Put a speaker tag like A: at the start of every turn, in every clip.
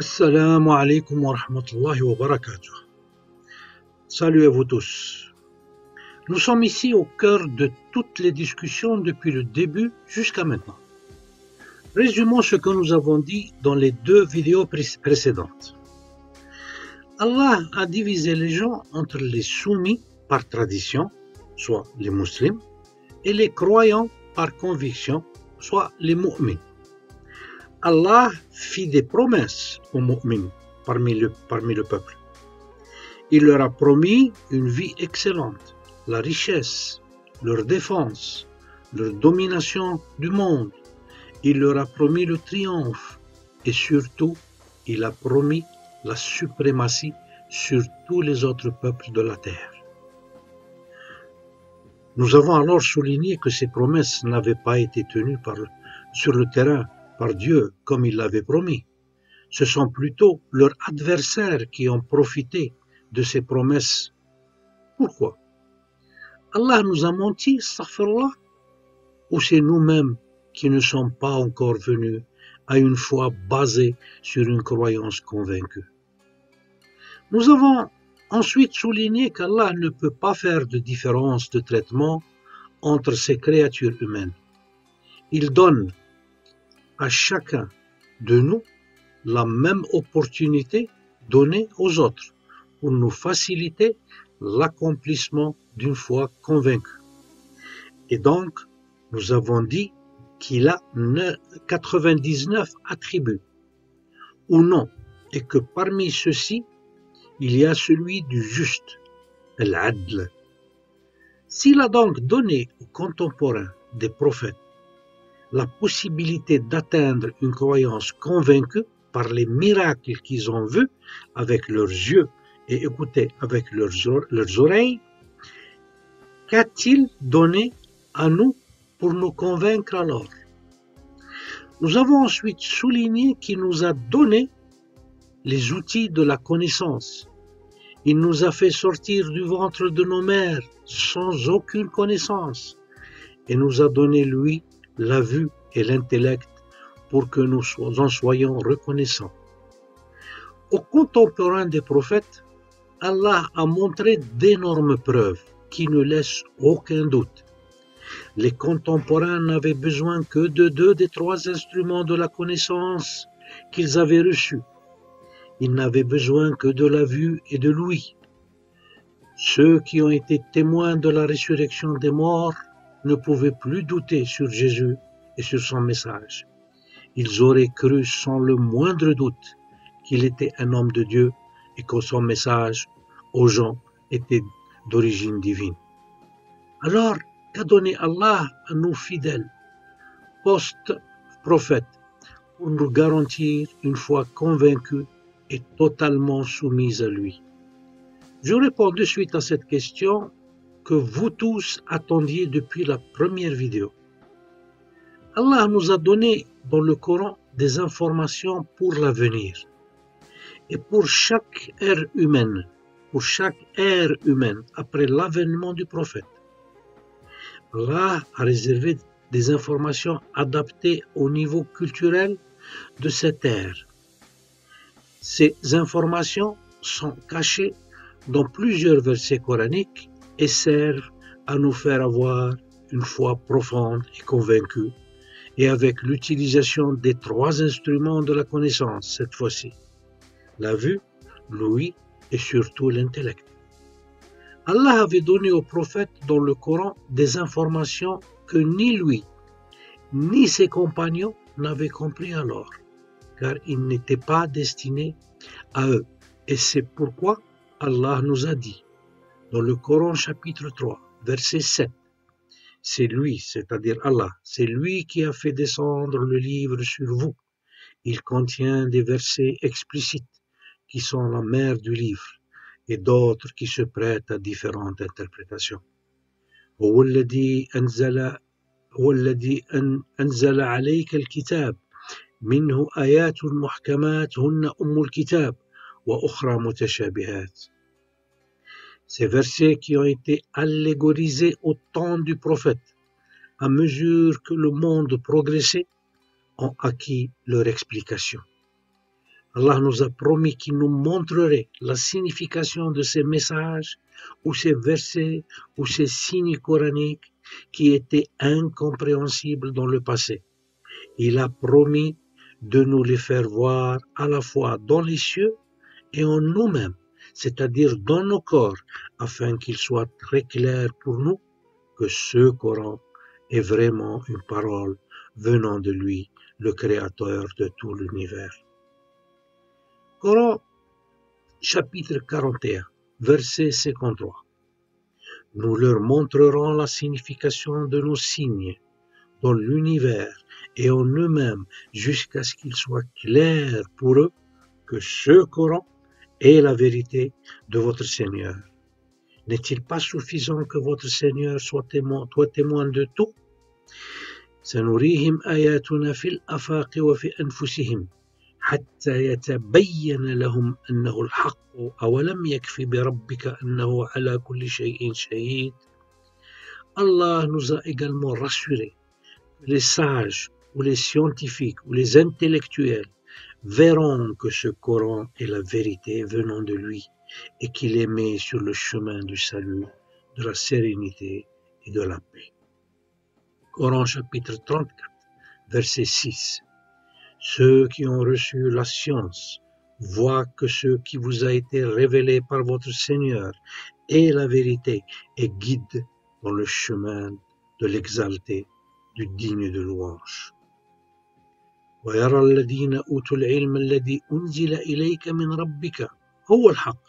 A: Assalamu alaikum wa rahmatullahi wa barakatuh. Salut à vous tous. Nous sommes ici au cœur de toutes les discussions depuis le début jusqu'à maintenant. Résumons ce que nous avons dit dans les deux vidéos précédentes. Allah a divisé les gens entre les soumis par tradition, soit les musulmans, et les croyants par conviction, soit les mu'mins. Allah fit des promesses aux mu'mins parmi le peuple. Il leur a promis une vie excellente, la richesse, leur défense, leur domination du monde. Il leur a promis le triomphe et surtout, il a promis la suprématie sur tous les autres peuples de la terre. Nous avons alors souligné que ces promesses n'avaient pas été tenues sur le terrain par Dieu comme il l'avait promis. Ce sont plutôt leurs adversaires qui ont profité de ces promesses. Pourquoi? Allah nous a menti, astaghfirullah, ou c'est nous-mêmes qui ne sommes pas encore venus à une foi basée sur une croyance convaincue? Nous avons ensuite souligné qu'Allah ne peut pas faire de différence de traitement entre ces créatures humaines. Il donne à chacun de nous la même opportunité donnée aux autres pour nous faciliter l'accomplissement d'une foi convaincue. Et donc, nous avons dit qu'il a 99 attributs ou non, et que parmi ceux-ci, il y a celui du juste, l'adl. S'il a donc donné aux contemporains des prophètes la possibilité d'atteindre une croyance convaincue par les miracles qu'ils ont vus avec leurs yeux et écoutés avec leurs oreilles, qu'a-t-il donné à nous pour nous convaincre alors? Nous avons ensuite souligné qu'il nous a donné les outils de la connaissance. Il nous a fait sortir du ventre de nos mères sans aucune connaissance et nous a donné, lui, la vue et l'intellect pour que nous en soyons reconnaissants. Aux contemporains des prophètes, Allah a montré d'énormes preuves qui ne laissent aucun doute. Les contemporains n'avaient besoin que de 2 des 3 instruments de la connaissance qu'ils avaient reçus. Ils n'avaient besoin que de la vue et de l'ouïe. Ceux qui ont été témoins de la résurrection des morts ne pouvaient plus douter sur Jésus et sur son message. Ils auraient cru sans le moindre doute qu'il était un homme de Dieu et que son message aux gens était d'origine divine. Alors, qu'a donné Allah à nos fidèles post-prophètes pour nous garantir une foi convaincue et totalement soumise à lui? Je réponds de suite à cette question que vous tous attendiez depuis la première vidéo. Allah nous a donné dans le Coran des informations pour l'avenir. Et pour chaque ère humaine après l'avènement du prophète, Allah a réservé des informations adaptées au niveau culturel de cette ère. Ces informations sont cachées dans plusieurs versets coraniques et servent à nous faire avoir une foi profonde et convaincue, et avec l'utilisation des 3 instruments de la connaissance cette fois-ci, la vue, l'ouïe et surtout l'intellect. Allah avait donné aux prophètes dans le Coran des informations que ni lui, ni ses compagnons n'avaient compris alors, car ils n'étaient pas destinés à eux. Et c'est pourquoi Allah nous a dit, dans le Coran chapitre 3, verset 7, c'est lui, c'est-à-dire Allah, c'est lui qui a fait descendre le livre sur vous. Il contient des versets explicites qui sont la mère du livre et d'autres qui se prêtent à différentes interprétations. هو الذي أنزل عليك الكتاب منه آيات محكمات هن أم الكتاب وأخرى متشابهات. Ces versets qui ont été allégorisés au temps du prophète, à mesure que le monde progressait, ont acquis leur explication. Allah nous a promis qu'il nous montrerait la signification de ces messages ou ces versets ou ces signes coraniques qui étaient incompréhensibles dans le passé. Il a promis de nous les faire voir à la fois dans les cieux et en nous-mêmes, c'est-à-dire dans nos corps, afin qu'il soit très clair pour nous que ce Coran est vraiment une parole venant de lui, le créateur de tout l'univers. Coran, chapitre 41, verset 53. Nous leur montrerons la signification de nos signes dans l'univers et en eux-mêmes jusqu'à ce qu'il soit clair pour eux que ce Coran est la vérité de votre Seigneur. N'est-il pas suffisant que votre Seigneur soit témoin de tout? سنريهم آياتنا في الآفاق وفي أنفسهم حتى يتبين لهم أنه الحق أولم يكف بربك أنه على كل شيء شهيد. Allah nous a également rassurés que les sages ou les scientifiques ou les intellectuels verront que ce Coran est la vérité venant de lui et qu'il est mis sur le chemin du salut, de la sérénité et de la paix. Coran chapitre 34, verset 6. Ceux qui ont reçu la science voient que ce qui vous a été révélé par votre Seigneur est la vérité et guide dans le chemin de l'exalté, du digne de louange. ويرى الذين أوتوا العلم الذي أنزل إليك من ربك هو الحق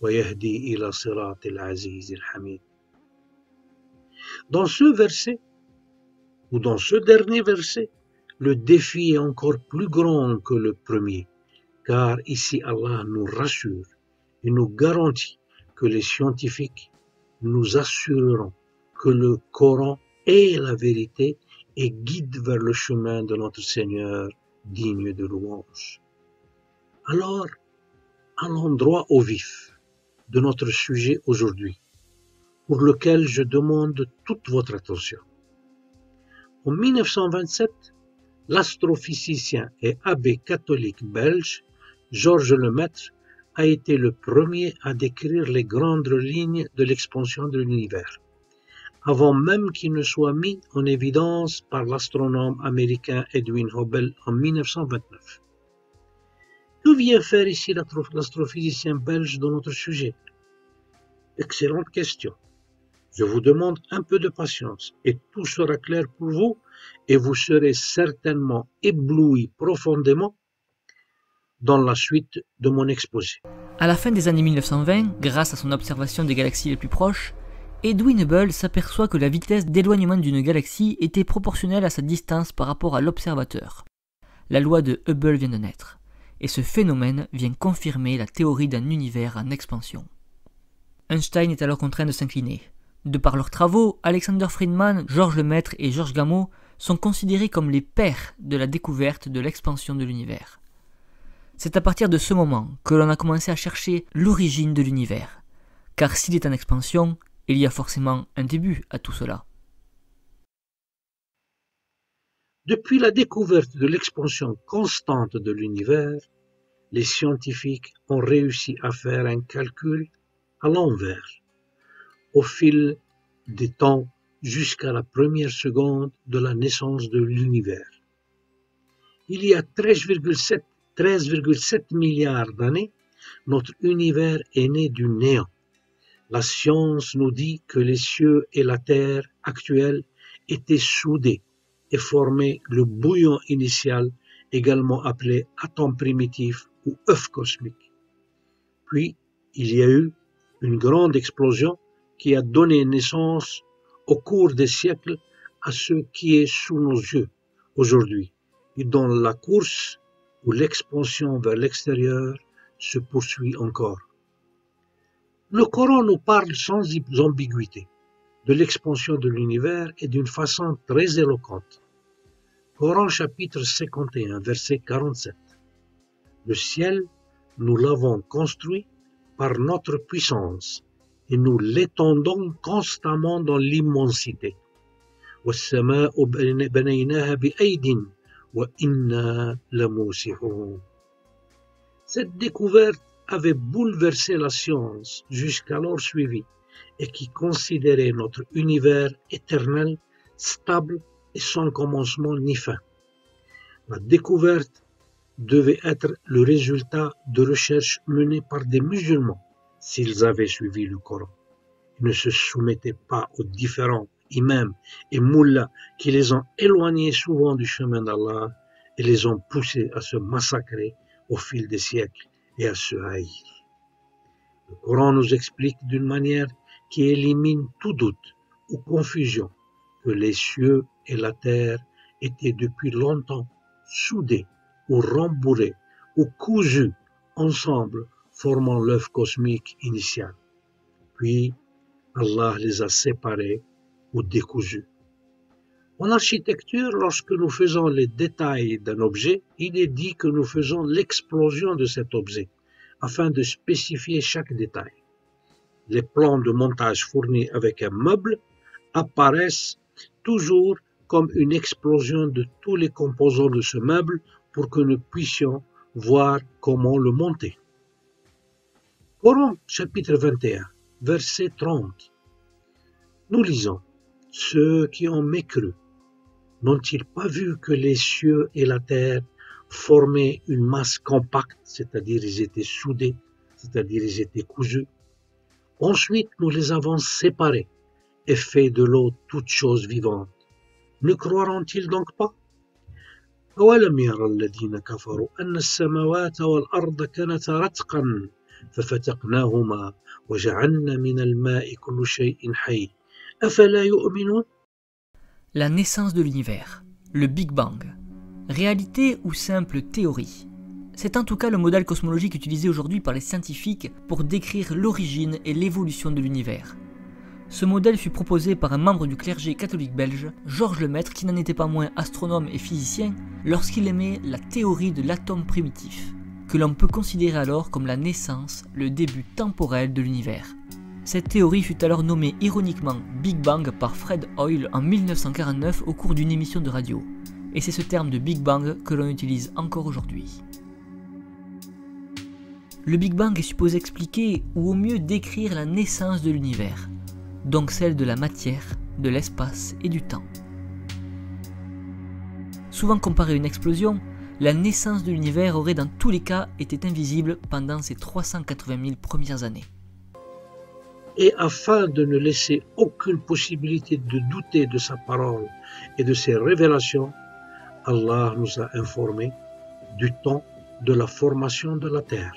A: ويهدي إلى صراط العزيز الحميد. Dans ce verset, ou dans ce dernier verset, le défi est encore plus grand que le premier, car ici Allah nous rassure et nous garantit que les scientifiques nous assureront que le Coran est la vérité et guide vers le chemin de notre Seigneur digne de louange. Alors, allons droit au vif de notre sujet aujourd'hui, pour lequel je demande toute votre attention. En 1927, l'astrophysicien et abbé catholique belge Georges Lemaître a été le premier à décrire les grandes lignes de l'expansion de l'univers, avant même qu'il ne soit mis en évidence par l'astronome américain Edwin Hubble en 1929. Que vient faire ici l'astrophysicien belge dans notre sujet? Excellente question. Je vous demande un peu de patience et tout sera clair pour vous et vous serez certainement ébloui profondément dans la suite de mon exposé.
B: À la fin des années 1920, grâce à son observation des galaxies les plus proches, Edwin Hubble s'aperçoit que la vitesse d'éloignement d'une galaxie était proportionnelle à sa distance par rapport à l'observateur. La loi de Hubble vient de naître, et ce phénomène vient confirmer la théorie d'un univers en expansion. Einstein est alors contraint de s'incliner. De par leurs travaux, Alexander Friedman, Georges Lemaître et Georges Gamow sont considérés comme les pères de la découverte de l'expansion de l'univers. C'est à partir de ce moment que l'on a commencé à chercher l'origine de l'univers, car s'il est en expansion, il y a forcément un début à tout cela.
A: Depuis la découverte de l'expansion constante de l'univers, les scientifiques ont réussi à faire un calcul à l'envers, au fil des temps jusqu'à la première seconde de la naissance de l'univers. Il y a 13,7 milliards d'années, notre univers est né du néant. La science nous dit que les cieux et la terre actuels étaient soudés et formaient le bouillon initial, également appelé atome primitif ou œuf cosmique. Puis, il y a eu une grande explosion qui a donné naissance au cours des siècles à ce qui est sous nos yeux aujourd'hui et dont la course ou l'expansion vers l'extérieur se poursuit encore. Le Coran nous parle sans ambiguïté de l'expansion de l'univers et d'une façon très éloquente. Coran chapitre 51, verset 47. Le ciel, nous l'avons construit par notre puissance et nous l'étendons constamment dans l'immensité. وَالسَّمَاءُ بَنَيْنَاهَا بِأَيْدٍ وَإِنَّا لَمُوسِعُونَ. Cette découverte avait bouleversé la science jusqu'alors suivie et qui considérait notre univers éternel, stable et sans commencement ni fin. La découverte devait être le résultat de recherches menées par des musulmans s'ils avaient suivi le Coran. Ils ne se soumettaient pas aux différents imams et mullahs qui les ont éloignés souvent du chemin d'Allah et les ont poussés à se massacrer au fil des siècles et à se haïr. Le Coran nous explique d'une manière qui élimine tout doute ou confusion que les cieux et la terre étaient depuis longtemps soudés ou rembourrés ou cousus ensemble, formant l'œuf cosmique initial. Puis, Allah les a séparés ou décousus. En architecture, lorsque nous faisons les détails d'un objet, il est dit que nous faisons l'explosion de cet objet, afin de spécifier chaque détail. Les plans de montage fournis avec un meuble apparaissent toujours comme une explosion de tous les composants de ce meuble pour que nous puissions voir comment le monter. Coran chapitre 21, verset 30. Nous lisons, « Ceux qui ont mécru, n'ont-ils pas vu que les cieux et la terre formaient une masse compacte, c'est-à-dire ils étaient soudés, c'est-à-dire ils étaient cousus. Ensuite, nous les avons séparés et fait de l'eau toute chose vivante. Ne croiront-ils donc pas? أولم يرى الذين كفروا أن السماوات والأرض كانتا رتقا ففتقناهما وجعلنا من الماء كل شيء حي أفلا يؤمنون?
B: La naissance de l'univers, le Big Bang. Réalité ou simple théorie? C'est en tout cas le modèle cosmologique utilisé aujourd'hui par les scientifiques pour décrire l'origine et l'évolution de l'univers. Ce modèle fut proposé par un membre du clergé catholique belge, Georges Lemaître, qui n'en était pas moins astronome et physicien, lorsqu'il émet la théorie de l'atome primitif, que l'on peut considérer alors comme la naissance, le début temporel de l'univers. Cette théorie fut alors nommée ironiquement Big Bang par Fred Hoyle en 1949 au cours d'une émission de radio. Et c'est ce terme de Big Bang que l'on utilise encore aujourd'hui. Le Big Bang est supposé expliquer ou au mieux décrire la naissance de l'univers, donc celle de la matière, de l'espace et du temps. Souvent comparée à une explosion, la naissance de l'univers aurait dans tous les cas été invisible pendant ces 380 000 premières années.
A: Et afin de ne laisser aucune possibilité de douter de sa parole et de ses révélations, Allah nous a informés du temps de la formation de la terre,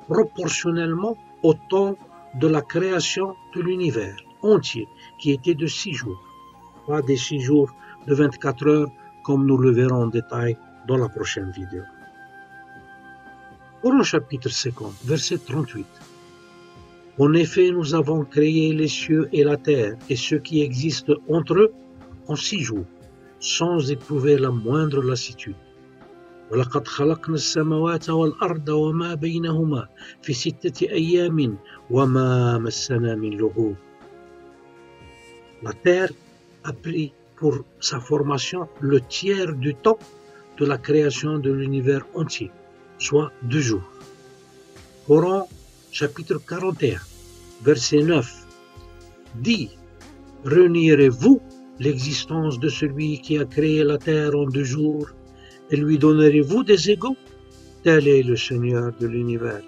A: proportionnellement au temps de la création de l'univers entier, qui était de 6 jours, pas des 6 jours de 24 heures, comme nous le verrons en détail dans la prochaine vidéo. Coran chapitre 50, verset 38. En effet, nous avons créé les cieux et la terre et ce qui existe entre eux en 6 jours, sans éprouver la moindre lassitude. وَلَقَدْ خَلَقْنَا السَّمَوَاتَ وَالْأَرْضَ وَمَا بَيْنَهُمَا فِي 6 أَيَّامٍ وَمَا مَسَّنَا مِنْ لُغُوبٍ. La terre a pris pour sa formation le tiers du temps de la création de l'univers entier, soit 2 jours. Coran chapitre 41, verset 9, dit « Renierez-vous l'existence de celui qui a créé la terre en 2 jours et lui donnerez-vous des égaux? Tel est le Seigneur de l'univers.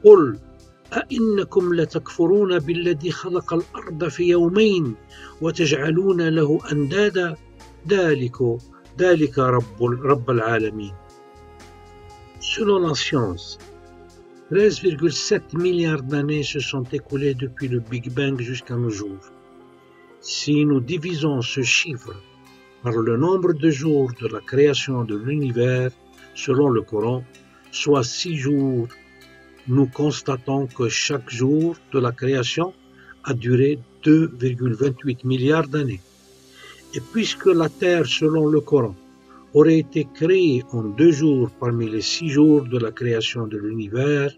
A: قُلْ أَإِنَّكُمْ لَتَكْفُرُونَ بِالَّذِي خَلَقَ الْأَرْضَ فِي يَوْمَيْنِ وَتَجْعَلُونَ لَهُ أَنْدَادًا ذَلِكَ رَبُّ الْعَالَمِينَ. Selon la science, 13,7 milliards d'années se sont écoulées depuis le Big Bang jusqu'à nos jours. Si nous divisons ce chiffre par le nombre de jours de la création de l'univers, selon le Coran, soit 6 jours, nous constatons que chaque jour de la création a duré 2,28 milliards d'années. Et puisque la Terre, selon le Coran, aurait été créée en 2 jours parmi les 6 jours de la création de l'univers,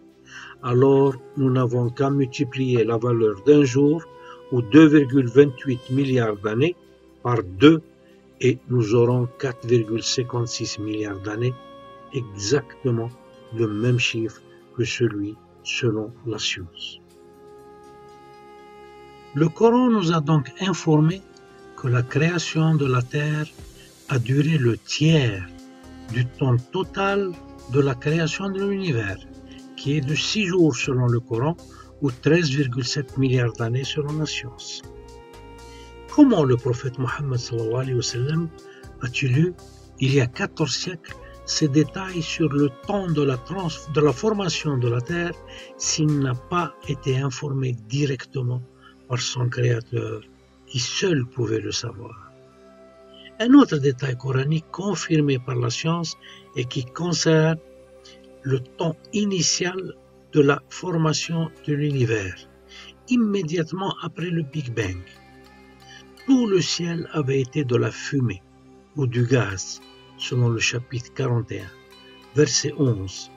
A: alors nous n'avons qu'à multiplier la valeur d'un jour ou 2,28 milliards d'années par 2 et nous aurons 4,56 milliards d'années, exactement le même chiffre que celui selon la science. Le Coran nous a donc informé que la création de la Terre a duré le tiers du temps total de la création de l'univers, qui est de 6 jours selon le Coran ou 13,7 milliards d'années selon la science. Comment le prophète Mohammed sallallahu alayhi wa sallam a-t-il eu, il y a 14 siècles, ces détails sur le temps de la formation de la Terre s'il n'a pas été informé directement par son Créateur, qui seul pouvait le savoir? Un autre détail coranique confirmé par la science et qui concerne le temps initial de la formation de l'univers, immédiatement après le Big Bang. Tout le ciel avait été de la fumée ou du gaz, selon le chapitre 41, verset 11.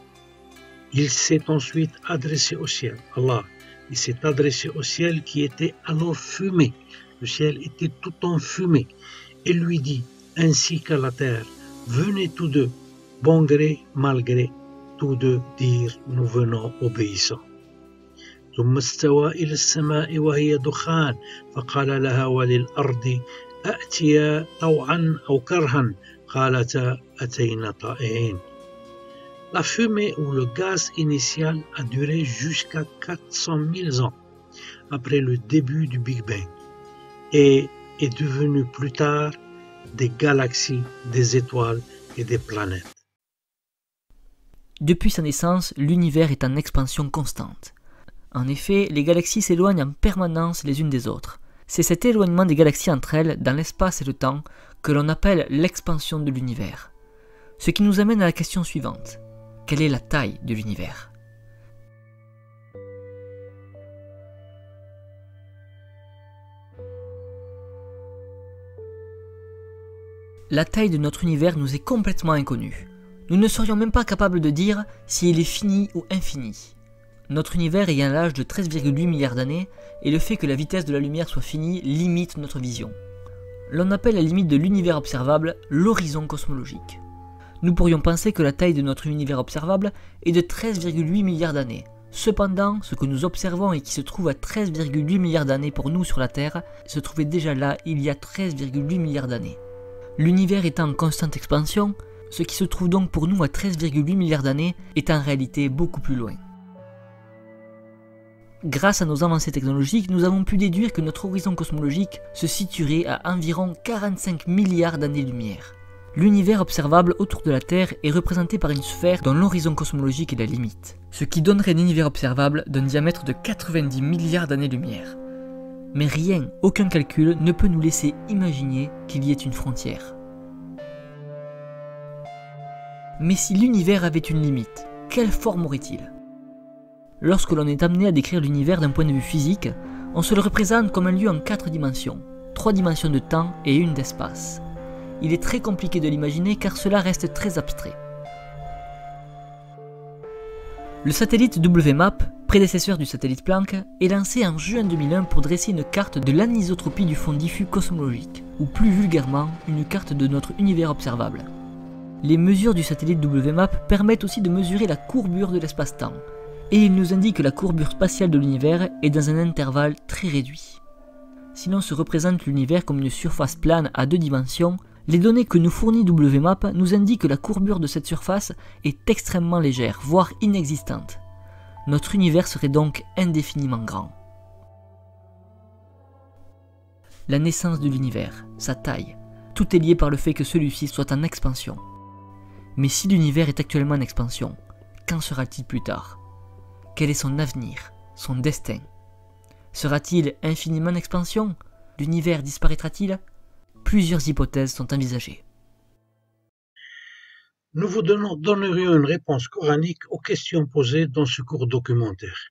A: Il s'est ensuite adressé au ciel. Allah, il s'est adressé au ciel qui était alors fumé. Le ciel était tout en fumée. Et lui dit, ainsi qu'à la terre, venez tous deux, bon gré, mal gré, tous deux dire, nous venons obéissants. ثم استوى إلى السماء وهي دخان فقال لها وللأرض أأتيا طوعا أو كرها قالتا أتينا طائعين. La fumée ou le gaz initial a duré jusqu'à 400 000 ans après le début du Big Bang et est devenu plus tard des galaxies, des étoiles et des planètes.
B: Depuis sa naissance, l'univers est en expansion constante. En effet, les galaxies s'éloignent en permanence les unes des autres. C'est cet éloignement des galaxies entre elles, dans l'espace et le temps, que l'on appelle l'expansion de l'univers. Ce qui nous amène à la question suivante. Quelle est la taille de l'univers ? La taille de notre univers nous est complètement inconnue. Nous ne serions même pas capables de dire s'il est fini ou infini. Notre univers ayant l'âge de 13,8 milliards d'années, et le fait que la vitesse de la lumière soit finie limite notre vision. L'on appelle la limite de l'univers observable l'horizon cosmologique. Nous pourrions penser que la taille de notre univers observable est de 13,8 milliards d'années. Cependant, ce que nous observons et qui se trouve à 13,8 milliards d'années pour nous sur la Terre, se trouvait déjà là il y a 13,8 milliards d'années. L'univers étant en constante expansion, ce qui se trouve donc pour nous à 13,8 milliards d'années est en réalité beaucoup plus loin. Grâce à nos avancées technologiques, nous avons pu déduire que notre horizon cosmologique se situerait à environ 45 milliards d'années-lumière. L'univers observable autour de la Terre est représenté par une sphère dont l'horizon cosmologique est la limite, ce qui donnerait un univers observable d'un diamètre de 90 milliards d'années-lumière. Mais rien, aucun calcul ne peut nous laisser imaginer qu'il y ait une frontière. Mais si l'univers avait une limite, quelle forme aurait-il ? Lorsque l'on est amené à décrire l'univers d'un point de vue physique, on se le représente comme un lieu en 4 dimensions, 3 dimensions de temps et 1 d'espace. Il est très compliqué de l'imaginer car cela reste très abstrait. Le satellite WMAP, prédécesseur du satellite Planck, est lancé en juin 2001 pour dresser une carte de l'anisotropie du fond diffus cosmologique, ou plus vulgairement, une carte de notre univers observable. Les mesures du satellite WMAP permettent aussi de mesurer la courbure de l'espace-temps, et il nous indique que la courbure spatiale de l'univers est dans un intervalle très réduit. Si l'on se représente l'univers comme une surface plane à 2 dimensions, les données que nous fournit WMAP nous indiquent que la courbure de cette surface est extrêmement légère, voire inexistante. Notre univers serait donc indéfiniment grand. La naissance de l'univers, sa taille, tout est lié par le fait que celui-ci soit en expansion. Mais si l'univers est actuellement en expansion, qu'en sera-t-il plus tard ? Quel est son avenir, son destin ? Sera-t-il infiniment en expansion ? L'univers disparaîtra-t-il ? Plusieurs hypothèses sont envisagées.
A: Nous vous donnerions une réponse coranique aux questions posées dans ce court documentaire,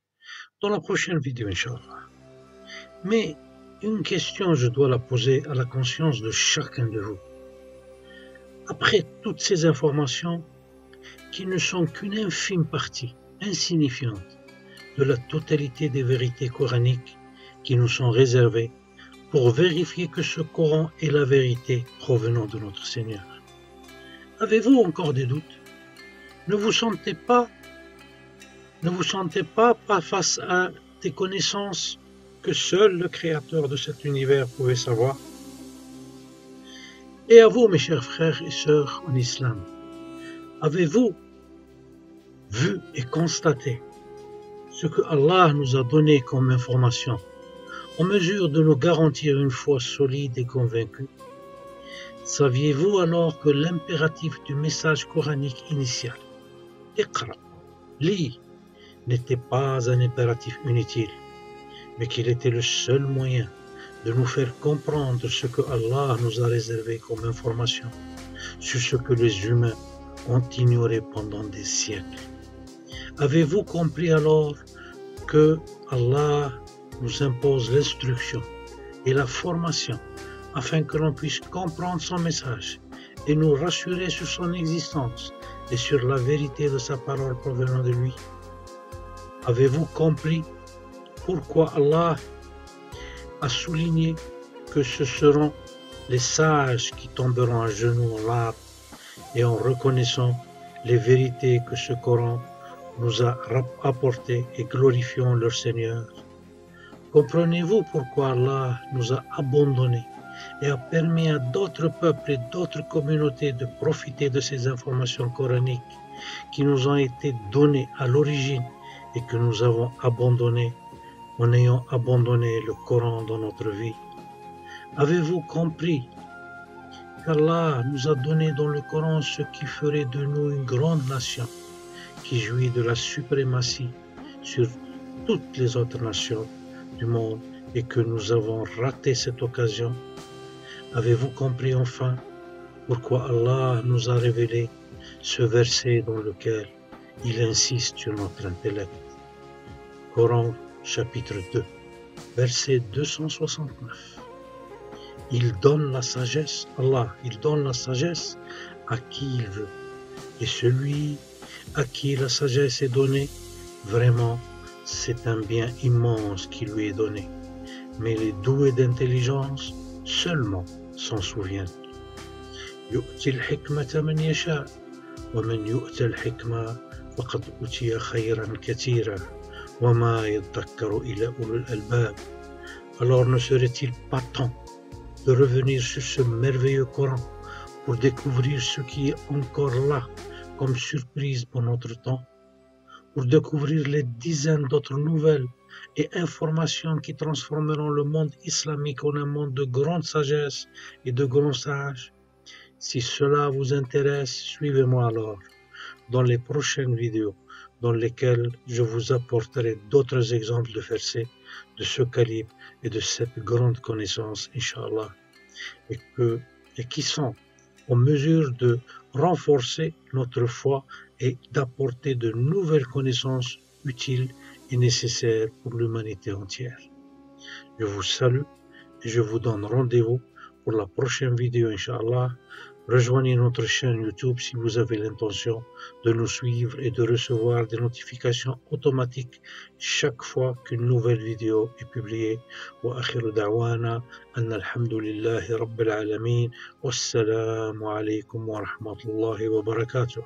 A: dans la prochaine vidéo, Inch'Allah. Mais une question, je dois la poser à la conscience de chacun de vous. Après toutes ces informations, qui ne sont qu'une infime partie, insignifiante, de la totalité des vérités coraniques qui nous sont réservées pour vérifier que ce Coran est la vérité provenant de notre Seigneur. Avez-vous encore des doutes? Ne vous sentez pas face à des connaissances que seul le Créateur de cet univers pouvait savoir. Et à vous, mes chers frères et sœurs en islam, avez-vous vu et constaté ce que Allah nous a donné comme information en mesure de nous garantir une foi solide et convaincue? Saviez-vous alors que l'impératif du message coranique initial, Iqra, lis, n'était pas un impératif inutile, mais qu'il était le seul moyen de nous faire comprendre ce que Allah nous a réservé comme information sur ce que les humains ont ignoré pendant des siècles? Avez-vous compris alors que Allah nous impose l'instruction et la formation afin que l'on puisse comprendre son message et nous rassurer sur son existence et sur la vérité de sa parole provenant de lui? Avez-vous compris pourquoi Allah a souligné que ce seront les sages qui tomberont à genoux en larmes et en reconnaissant les vérités que ce Coran nous a apportées et glorifiant leur Seigneur? Comprenez-vous pourquoi Allah nous a abandonnés et a permis à d'autres peuples et d'autres communautés de profiter de ces informations coraniques qui nous ont été données à l'origine et que nous avons abandonnées en ayant abandonné le Coran dans notre vie? Avez-vous compris qu'Allah nous a donné dans le Coran ce qui ferait de nous une grande nation qui jouit de la suprématie sur toutes les autres nations du monde et que nous avons raté cette occasion? Avez-vous compris enfin pourquoi Allah nous a révélé ce verset dans lequel il insiste sur notre intellect? Coran chapitre 2, verset 269. Il donne la sagesse, Allah, il donne la sagesse à qui il veut. Et celui à qui la sagesse est donnée, vraiment, c'est un bien immense qui lui est donné. Mais les doués d'intelligence seulement s'en souviennent. يؤتي الحكمة من يشاء ومن يؤت الحكمة فقد أوتي خيرا كثيرا وما يذكر إلا أولو الألباب. Alors ne serait-il pas temps de revenir sur ce merveilleux Coran pour découvrir ce qui est encore là comme surprise pour notre temps, pour découvrir les dizaines d'autres nouvelles et informations qui transformeront le monde islamique en un monde de grande sagesse et de grands sages? Si cela vous intéresse, suivez-moi alors dans les prochaines vidéos dans lesquelles je vous apporterai d'autres exemples de versets de ce calibre et de cette grande connaissance, Inch'Allah, et qui sont en mesure de renforcer notre foi et d'apporter de nouvelles connaissances utiles et nécessaires pour l'humanité entière. Je vous salue et je vous donne rendez-vous pour la prochaine vidéo, Inch'Allah. Rejoignez notre chaîne YouTube si vous avez l'intention de nous suivre et de recevoir des notifications automatiques chaque fois qu'une nouvelle vidéo est publiée. Wa akhiru da'wana anna alhamdulillahi rabbil alamin. Wassalamu alaykum wa rahmatullahi wa barakatuh.